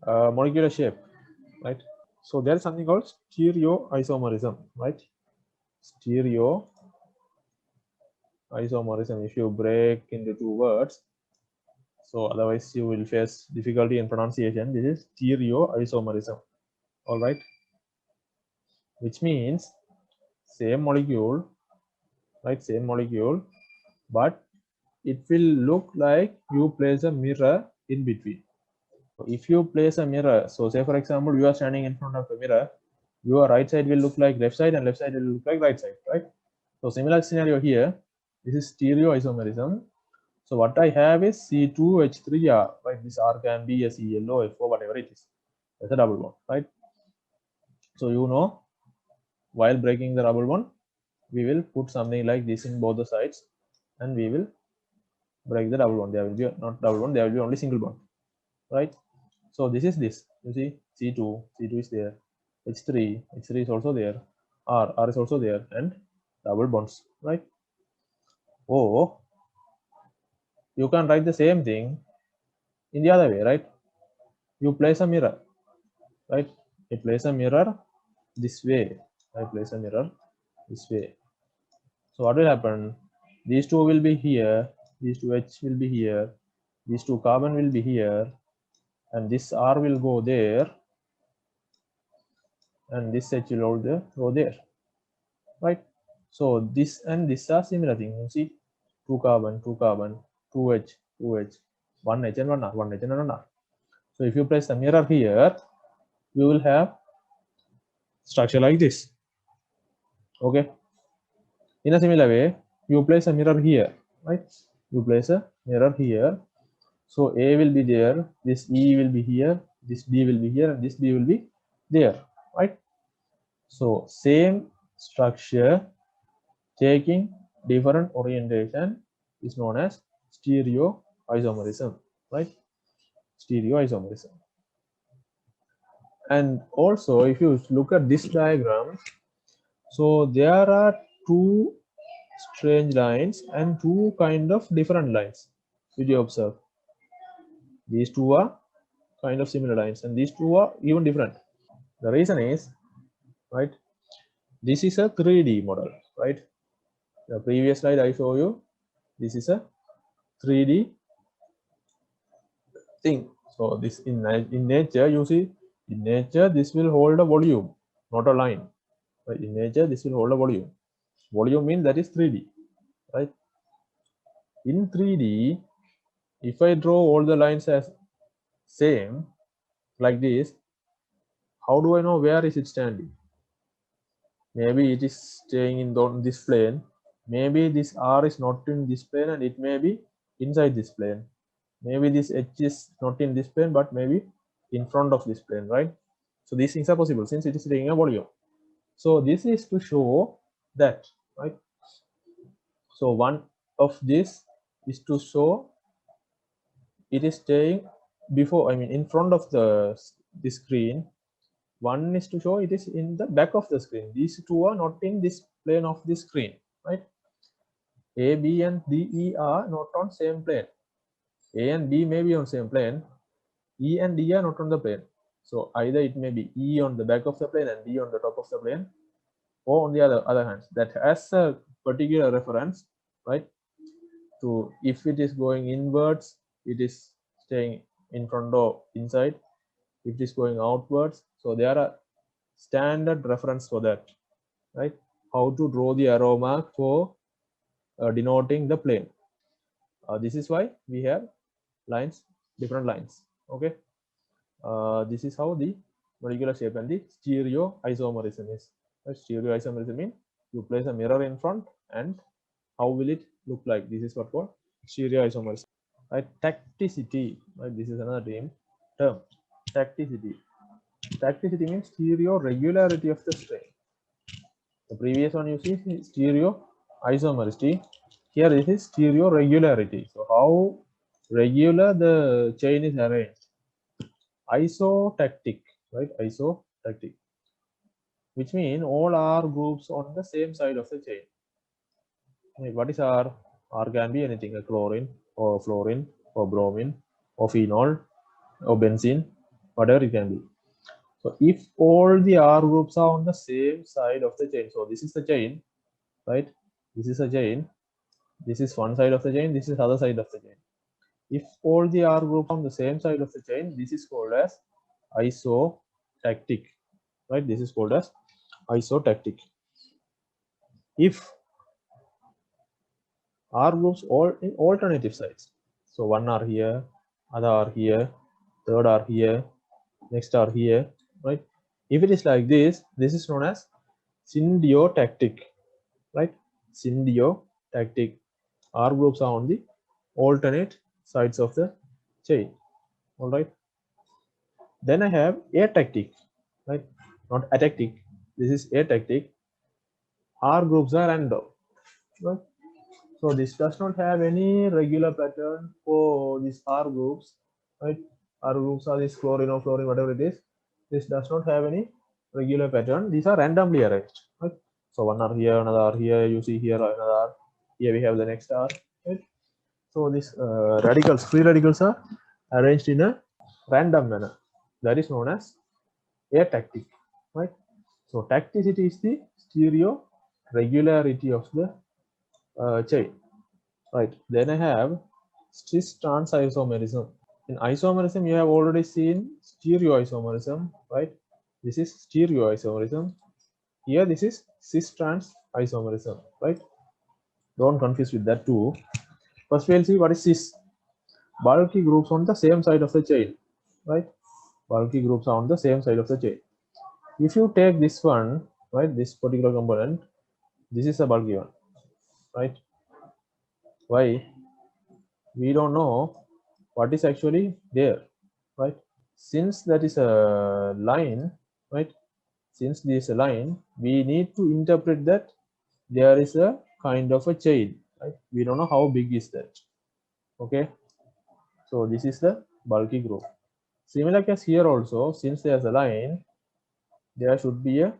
molecular shape, right? So there is something called stereoisomerism, right? Stereoisomerism, if you break into two words, so otherwise you will face difficulty in pronunciation. This is stereoisomerism, all right? Which means same molecule, right? Same molecule, but it will look like you place a mirror in between. If you place a mirror, so say for example, you are standing in front of a mirror, your right side will look like left side and left side will look like right side, right? So similar scenario here, this is stereoisomerism. So what I have is C2H3R, right? This R can be a ClO, F4, whatever it is. That's a double bond, right? So you know, while breaking the double bond, we will put something like this in both the sides and we will break the double bond. There will be not double bond, there will be only single bond, right? So this is this, you see, C2 is there, H3 is also there, R is also there, and double bonds, right? Oh, you can write the same thing in the other way, right? You place a mirror, right? You place a mirror this way. I place a mirror this way. So what will happen? These two will be here, these two H will be here, these two carbon will be here, and this R will go there, and this H will also go there, right? So this and this are similar things. You see, two carbon, two H, one H and one R, one H and one R. So if you place the mirror here, you will have structure like this. Okay. In a similar way, you place a mirror here, right? You place a mirror here. So A will be there, this E will be here, this B will be here, and this B will be there, right? So same structure taking different orientation is known as stereoisomerism, right? Stereoisomerism. And also, if you look at this diagram, so there are two strange lines and two kind of different lines. Did you observe? These two are kind of similar lines and these two are even different. The reason is, right, this is a 3D model, right? The previous slide I show you, this is a 3D thing. So this in nature, you see, in nature this will hold a volume, not a line, right? In nature this will hold a volume. Volume means that is 3D, right? In 3D, if I draw all the lines as same like this, how do I know where is it standing? Maybe it is staying in this plane, maybe this R is not in this plane and it may be inside this plane, maybe this H is not in this plane but maybe in front of this plane, right? So these things are possible since it is taking a volume. So this is to show that, right? So one of this is to show it is staying before, I mean in front of the screen. One is to show it is in the back of the screen. These two are not in this plane of the screen, right? A, B and D, E are not on same plane. A and B may be on same plane. E and D are not on the plane. So either it may be E on the back of the plane and D on the top of the plane, or on the other hand, that has a particular reference, right? To if it is going inwards, it is staying in front or inside. If it is going outwards, so there are standard reference for that, right? How to draw the arrow mark for denoting the plane. This is why we have lines, different lines. Okay. This is how the molecular shape and the stereoisomerism is. Stereoisomerism means you place a mirror in front and how will it look like? This is what called stereoisomerism. Right? Tacticity. Right? This is another term. Tacticity. Tacticity means stereo regularity of the strain. The previous one you see stereoisomerism. Here this is stereo regularity. So how regular the chain is arranged. Isotactic, right? Isotactic, which means all R groups on the same side of the chain. What is R? R can be anything, a chlorine or fluorine or bromine or phenol or benzene whatever it can be. So if all the R groups are on the same side of the chain, so this is the chain, right? This is a chain. This is one side of the chain. This is other side of the chain. If all the R groups are on the same side of the chain, this is called as isotactic, right? This is called as isotactic. If R groups all in alternative sides, so one R here, other R here, third R here, next R here, right? If it is like this is known as symbiotic, right? Symbiotic. R groups are on the alternate sides of the chain. All right. Then I have atactic, right? Not atactic. This is atactic. R groups are random, right? So this does not have any regular pattern for these R groups, right? R groups are this chlorine or fluorine, whatever it is. This does not have any regular pattern. These are randomly arranged, right? So one R here, another R here. You see here another R. Here we have the next R, right? So these radicals, free radicals, are arranged in a random manner. That is known as atactic, right? So tacticity is the stereo regularity of the chain, right? Then I have cis trans isomerism. In isomerism, you have already seen stereoisomerism, right? This is stereoisomerism. Here, this is cis trans isomerism, right? Don't confuse with that too. First, we'll see what is cis. Bulky groups on the same side of the chain, right? Bulky groups are on the same side of the chain. If you take this one, right, this particular component, this is a bulky one, right? Why? We don't know what is actually there, right? Since that is a line, right? Since this is a line, we need to interpret that there is a kind of a chain, right? We don't know how big is that. Okay, so this is the bulky group. Similar case here also, since there's a line, there should be a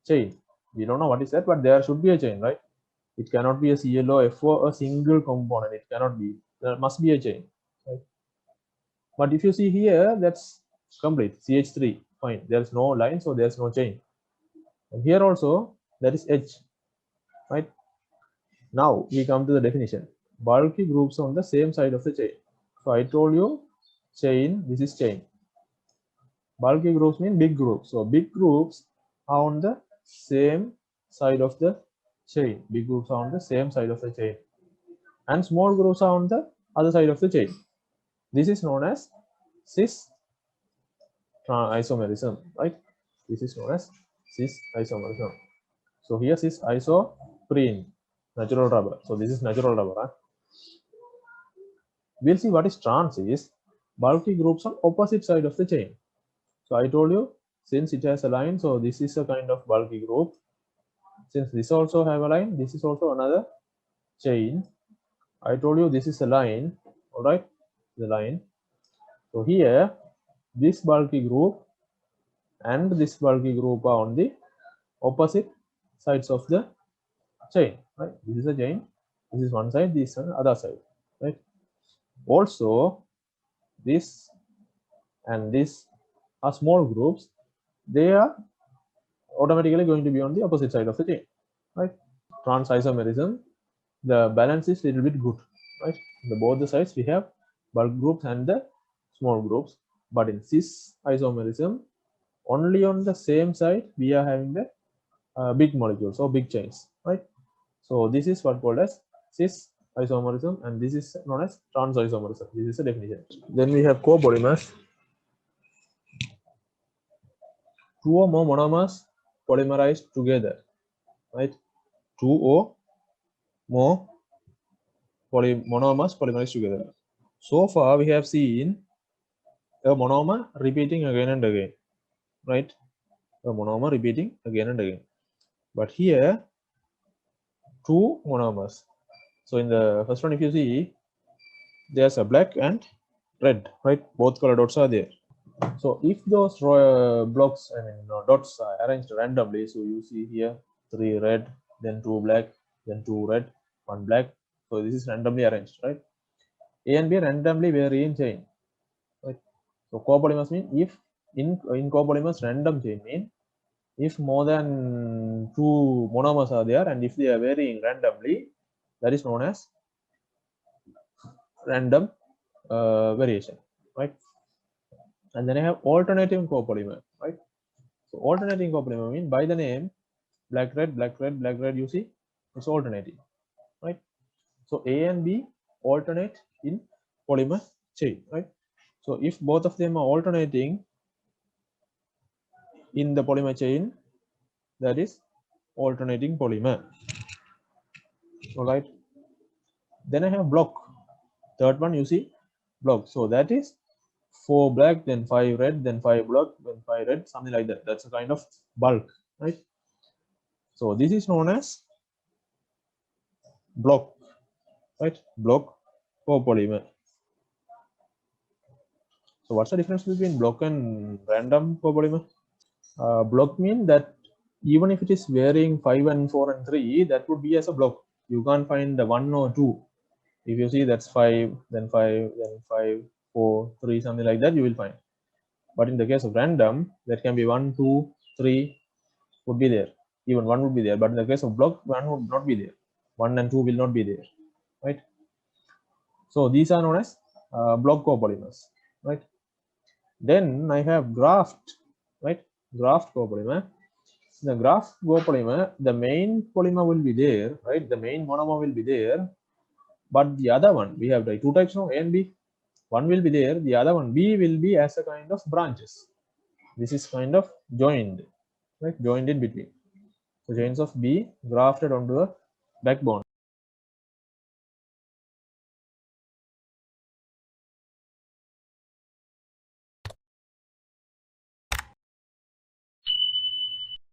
chain. We don't know what is that, but there should be a chain, right? It cannot be a ClO, FO, a single component. It cannot be. There must be a chain, right? But if you see here, that's complete. CH3, fine. There's no line, so there's no chain. And here also, that is H, right? Now we come to the definition. Bulky groups on the same side of the chain. So I told you, chain, this is chain. Bulky groups mean big groups. So big groups are on the same side of the chain. Big groups are on the same side of the chain. And small groups are on the other side of the chain. This is known as cis isomerism, right? This is known as cis isomerism. So here cis isoprene, natural rubber. So this is natural rubber. Huh? We'll see what is trans is bulky groups on opposite side of the chain. So I told you, since it has a line, so this is a kind of bulky group. Since this also have a line, this is also another chain. I told you this is a line, all right, the line. So here, this bulky group and this bulky group are on the opposite sides of the chain, right? This is a chain, this is one side, this is other side, right? Also, this and this are small groups. They are automatically going to be on the opposite side of the chain, right? Trans isomerism, the balance is a little bit good, right? On both the sides we have bulk groups and the small groups, but in cis isomerism, only on the same side we are having the big molecules or big chains, right? So this is what called as cis isomerism, and this is known as trans isomerism. This is a definition. Then we have copolymers. Two or more monomers polymerized together, right? Two or more monomers polymerized together. So far we have seen a monomer repeating again and again, right? A monomer repeating again and again. But here, two monomers. So in the first one, if you see, there's a black and red, right? Both color dots are there. So if those blocks, dots are arranged randomly, so you see here 3 red, then 2 black, then 2 red, 1 black. So this is randomly arranged, right? A and B randomly vary in chain, right? So copolymers mean if in copolymers random chain mean if more than 2 monomers are there and if they are varying randomly, that is known as random variation, right? And then I have alternating copolymer, right? So alternating copolymer mean by the name black red, black red, black red, you see it's alternating, right? So A and B alternate in polymer chain, right? So if both of them are alternating in the polymer chain, that is alternating polymer. All right. Then I have block. Third one, you see block. So that is 4 black, then 5 red, then 5 black, then 5 red, something like that. That's a kind of bulk, right? So this is known as block, right? Block copolymer. So what's the difference between block and random copolymer? Block mean that even if it is varying 5 and 4 and 3, that would be as a block. You can't find the 1 or 2. If you see that's 5, then 5, then 5, 4, 3, something like that, you will find. But in the case of random, that can be 1, 2, 3 would be there. Even 1 would be there. But in the case of block, 1 would not be there. 1 and 2 will not be there, right? So these are known as block copolymers, right? Then I have graft, right? Graft copolymer. The graft copolymer, the main polymer will be there, right? The main monomer will be there, but the other one, we have like 2 types now, A and B. One will be there, the other one, B, will be as a kind of branches. This is kind of joined, right? Joined in between. So chains of B grafted onto the backbone.